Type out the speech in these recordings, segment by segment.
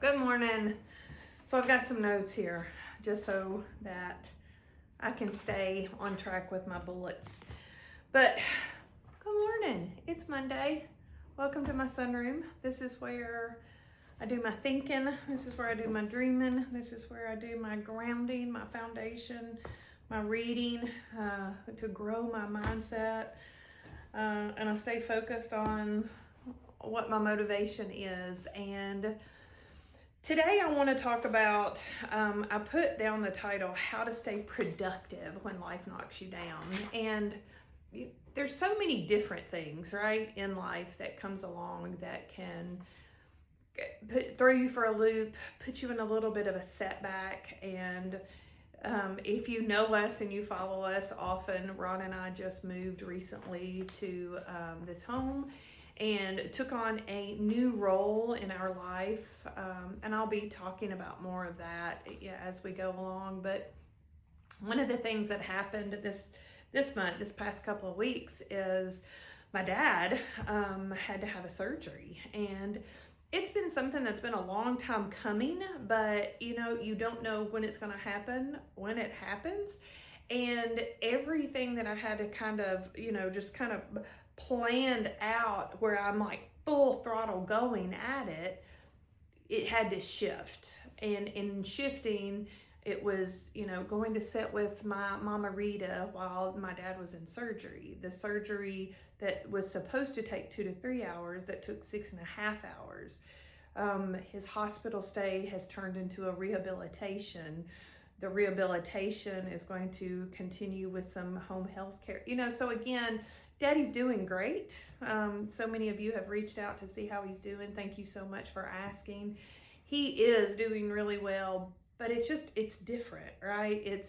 Good morning. So I've got some notes here just so that I can stay on track with my bullets. But good morning. It's Monday. Welcome to my sunroom. This is where I do my thinking. This is where I do my dreaming. This is where I do my grounding, my foundation, my reading to grow my mindset. And I stay focused on what my motivation is. And today I want to talk about, I put down the title, How to Stay Productive When Life Knocks You Down. And there's so many different things, right, in life that comes along that can throw you for a loop, put you in a little bit of a setback. And if you know us and you follow us often, Ron and I just moved recently to this home and took on a new role in our life. And I'll be talking about more of that as we go along. But one of the things that happened this month, this past couple of weeks, is my dad had to have a surgery. And it's been something that's been a long time coming, but you don't know when it's going to happen, when it happens. And everything that I had to kind of, just kind of planned out where I'm like full throttle going at it, it had to shift. And in shifting, it was, going to sit with my mama Rita while my dad was in surgery. The surgery that was supposed to take 2 to 3 hours, that took 6.5 hours. His hospital stay has turned into a rehabilitation. The rehabilitation is going to continue with some home health care. So again, Daddy's doing great. So many of you have reached out to see how he's doing. Thank you so much for asking. He is doing really well, but it's different, right?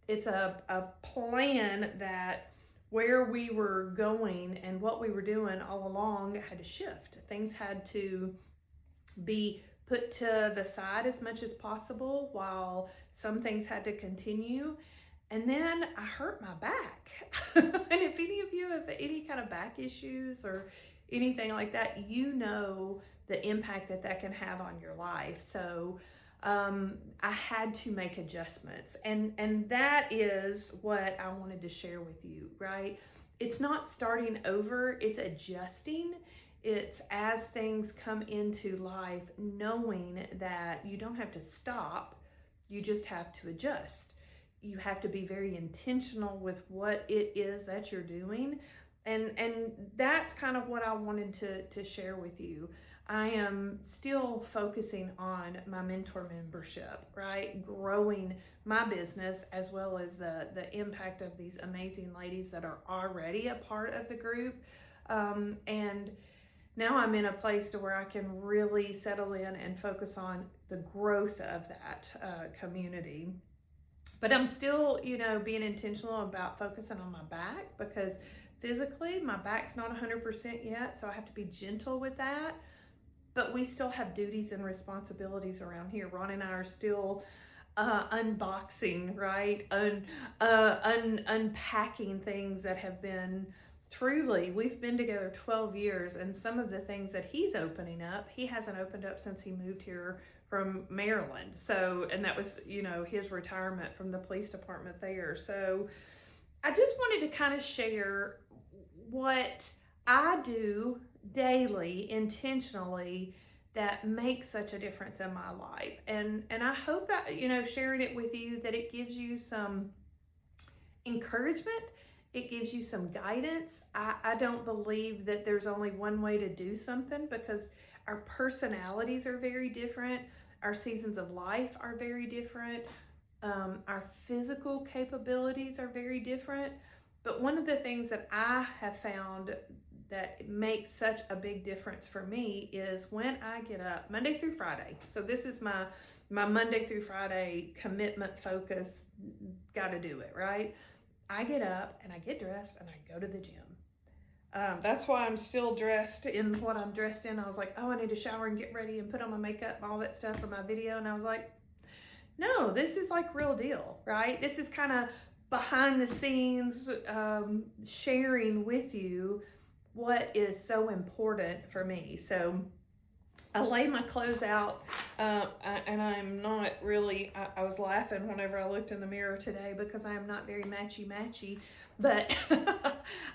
It's a plan that where we were going and what we were doing all along had to shift. Things had to be put to the side as much as possible while some things had to continue. And then I hurt my back. And if any of you have any kind of back issues or anything like that, the impact that can have on your life. So I had to make adjustments. And that is what I wanted to share with you, right? It's not starting over, it's adjusting. It's as things come into life, knowing that you don't have to stop, you just have to adjust. You have to be very intentional with what it is that you're doing. And that's kind of what I wanted to share with you. I am still focusing on my mentor membership, right? Growing my business as well as the impact of these amazing ladies that are already a part of the group. And now I'm in a place to where I can really settle in and focus on the growth of that community. But I'm still, being intentional about focusing on my back, because physically my back's not 100% yet, so I have to be gentle with that. But we still have duties and responsibilities around here. Ron and I are still unboxing, right? Unpacking things that have been we've been together 12 years, and some of the things that he's opening up, he hasn't opened up since he moved here from Maryland. So, and that was, his retirement from the police department there. So I just wanted to kind of share what I do daily, intentionally, that makes such a difference in my life. And I hope that, sharing it with you, that it gives you some encouragement. It gives you some guidance. I don't believe that there's only one way to do something, because our personalities are very different. Our seasons of life are very different. Our physical capabilities are very different. But one of the things that I have found that makes such a big difference for me is when I get up Monday through Friday. So this is my Monday through Friday commitment focus, got to do it, right? I get up and I get dressed and I go to the gym. That's why I'm still dressed in what I'm dressed in. I was like, oh, I need to shower and get ready and put on my makeup and all that stuff for my video. And I was like, no, this is like real deal, right? This is kind of behind the scenes, sharing with you what is so important for me. So I lay my clothes out And I'm not really, I was laughing whenever I looked in the mirror today because I am not very matchy, but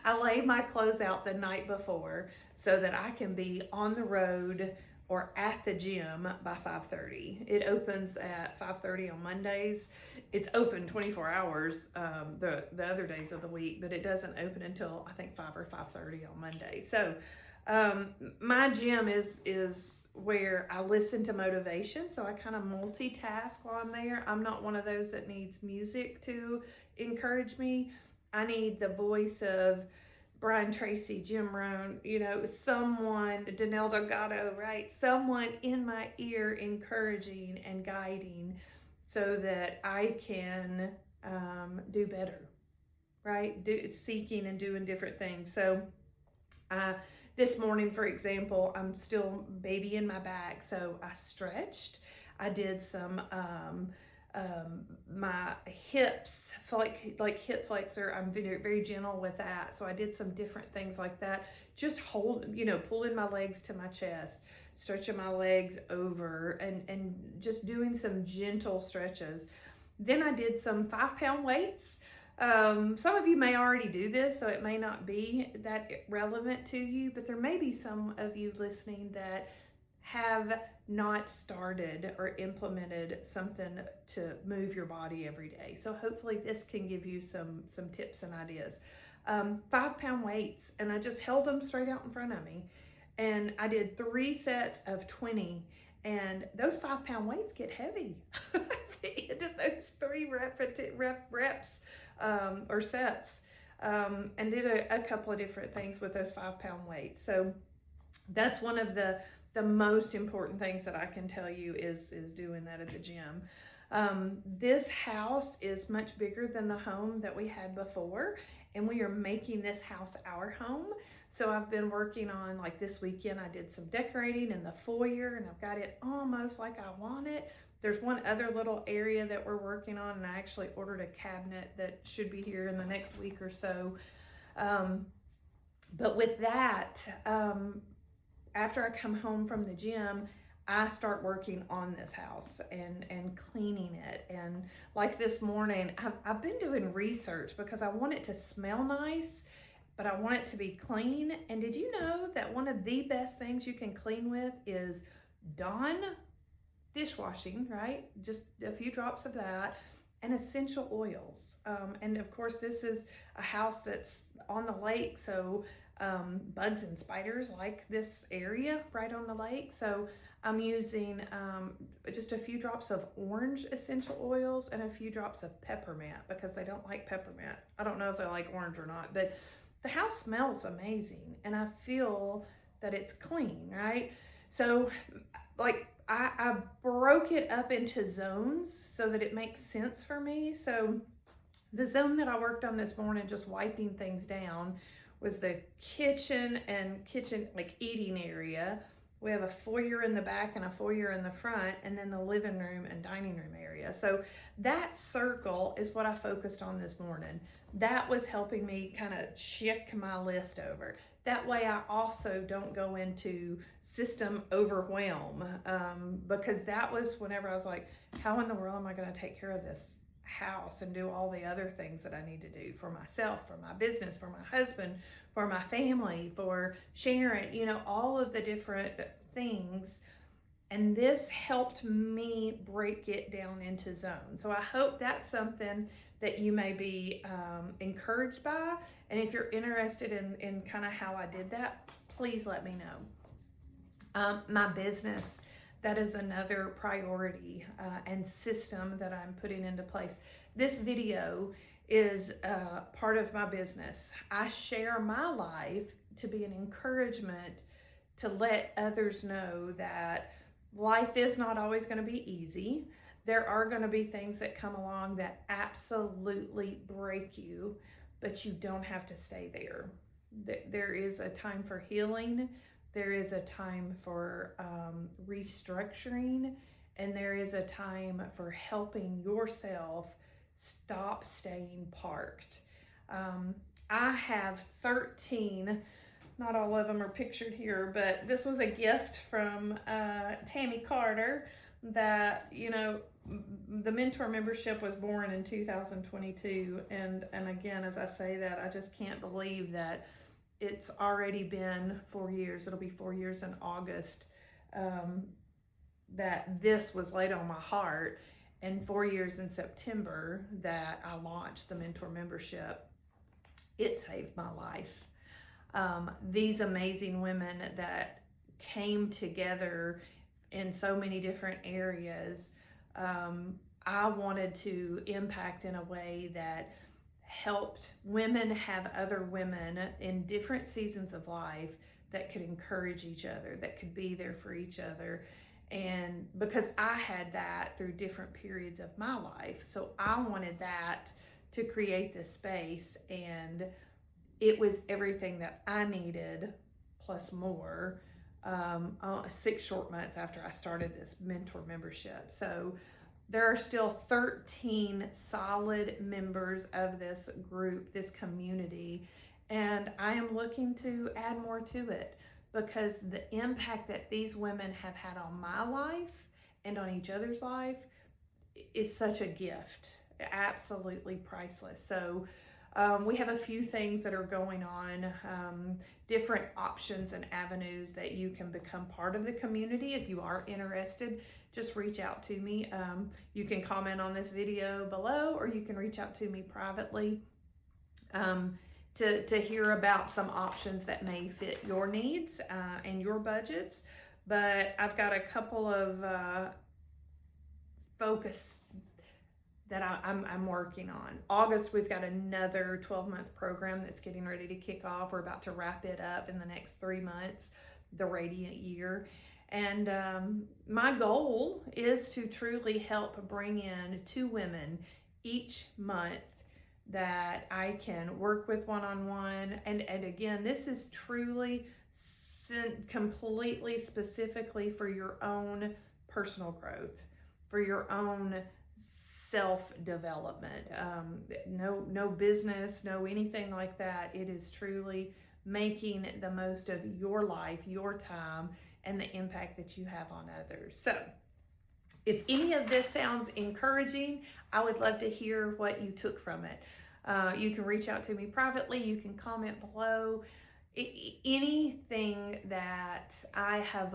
I laid my clothes out the night before so that I can be on the road or at the gym by 5:30. It opens at 5:30 on Mondays. It's open 24 hours the other days of the week, but it doesn't open until I think 5 or 5:30 on Monday. So my gym is where I listen to motivation, so I kind of multitask while I'm there. I'm not one of those that needs music to encourage me. I need the voice of Brian Tracy, Jim Rohn, someone, Danelle Delgado, right? Someone in my ear encouraging and guiding so that I can do better, right? Seeking and doing different things. So this morning, for example, I'm still babying my back, so I stretched. I did some my hips, like hip flexor. I'm very gentle with that. So I did some different things like that. Just pulling my legs to my chest, stretching my legs over, and just doing some gentle stretches. Then I did some 5-pound weights. Some of you may already do this, so it may not be that relevant to you, but there may be some of you listening that have not started or implemented something to move your body every day. So hopefully this can give you some tips and ideas. 5-pound weights, and I just held them straight out in front of me. And I did 3 sets of 20, and those 5-pound weights get heavy. Those 3 reps or sets, and did a couple of different things with those 5-pound weights. So that's one of the most important things that I can tell you is doing that at the gym. This house is much bigger than the home that we had before, and we are making this house our home. So I've been working on, like this weekend, I did some decorating in the foyer, and I've got it almost like I want it. There's one other little area that we're working on, and I actually ordered a cabinet that should be here in the next week or so. But with that, after I come home from the gym, I start working on this house and cleaning it. And like this morning, I've been doing research because I want it to smell nice, but I want it to be clean. And did you know that one of the best things you can clean with is Dawn dishwashing, right? Just a few drops of that, and essential oils. And of course, this is a house that's on the lake, so bugs and spiders like this area right on the lake. So I'm using just a few drops of orange essential oils and a few drops of peppermint because they don't like peppermint. I don't know if they like orange or not, but the house smells amazing and I feel that it's clean, right? So like I broke it up into zones so that it makes sense for me. So the zone that I worked on this morning, just wiping things down, was the kitchen like eating area. We have a foyer in the back and a foyer in the front, and then the living room and dining room area. So that circle is what I focused on this morning. That was helping me kind of check my list over. That way I also don't go into system overwhelm, because that was whenever I was like, how in the world am I going to take care of this house and do all the other things that I need to do for myself, for my business, for my husband, for my family, for Sharon, all of the different things. And this helped me break it down into zones. So I hope that's something that you may be encouraged by. And if you're interested in kind of how I did that, please let me know. My business, that is another priority and system that I'm putting into place. This video is part of my business. I share my life to be an encouragement to let others know that life is not always going to be easy. There are going to be things that come along that absolutely break you, but you don't have to stay there. There is a time for healing. There is a time for restructuring, and there is a time for helping yourself stop staying parked. I have 13, not all of them are pictured here, but this was a gift from Tammy Carter that, the mentor membership was born in 2022. And again, as I say that, I just can't believe that it's already been 4 years. It'll be 4 years in August, that this was laid on my heart, and 4 years in September that I launched the mentor membership. It saved my life. These amazing women that came together in so many different areas, I wanted to impact in a way that helped women have other women in different seasons of life that could encourage each other, that could be there for each other. And because I had that through different periods of my life, so I wanted that to create this space, and it was everything that I needed plus more, 6 short months after I started this mentor membership. So there are still 13 solid members of this group, this community, and I am looking to add more to it, because the impact that these women have had on my life and on each other's life is such a gift, absolutely priceless. So we have a few things that are going on, different options and avenues that you can become part of the community. If you are interested, just reach out to me. You can comment on this video below, or you can reach out to me privately to hear about some options that may fit your needs and your budgets. But I've got a couple of focus that I'm working on. August, we've got another 12-month program that's getting ready to kick off. We're about to wrap it up in the next 3 months, the Radiant Year. And my goal is to truly help bring in 2 women each month that I can work with one-on-one. And again, this is truly completely specifically for your own personal growth, for your own self-development. No business, no anything like that. It is truly making the most of your life, your time, and the impact that you have on others. So if any of this sounds encouraging, I would love to hear what you took from it. You can reach out to me privately. You can comment below. Anything that I have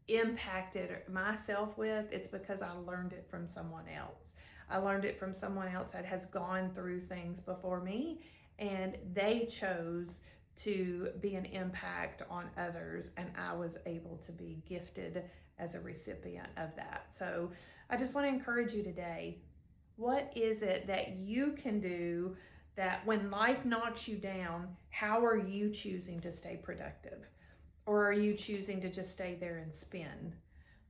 impacted myself with, it's because I learned it from someone else. I learned it from someone else that has gone through things before me, and they chose to be an impact on others, and I was able to be gifted as a recipient of that. So I just want to encourage you today. What is it that you can do that when life knocks you down, how are you choosing to stay productive? Or are you choosing to just stay there and spin?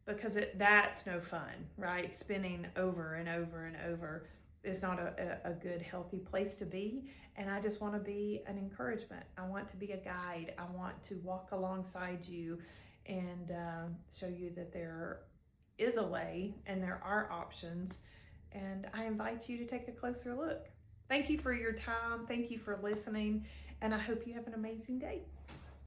Because that's no fun, right? Spinning over and over and over is not a good, healthy place to be. And I just want to be an encouragement. I want to be a guide. I want to walk alongside you and show you that there is a way and there are options. And I invite you to take a closer look. Thank you for your time. Thank you for listening. And I hope you have an amazing day.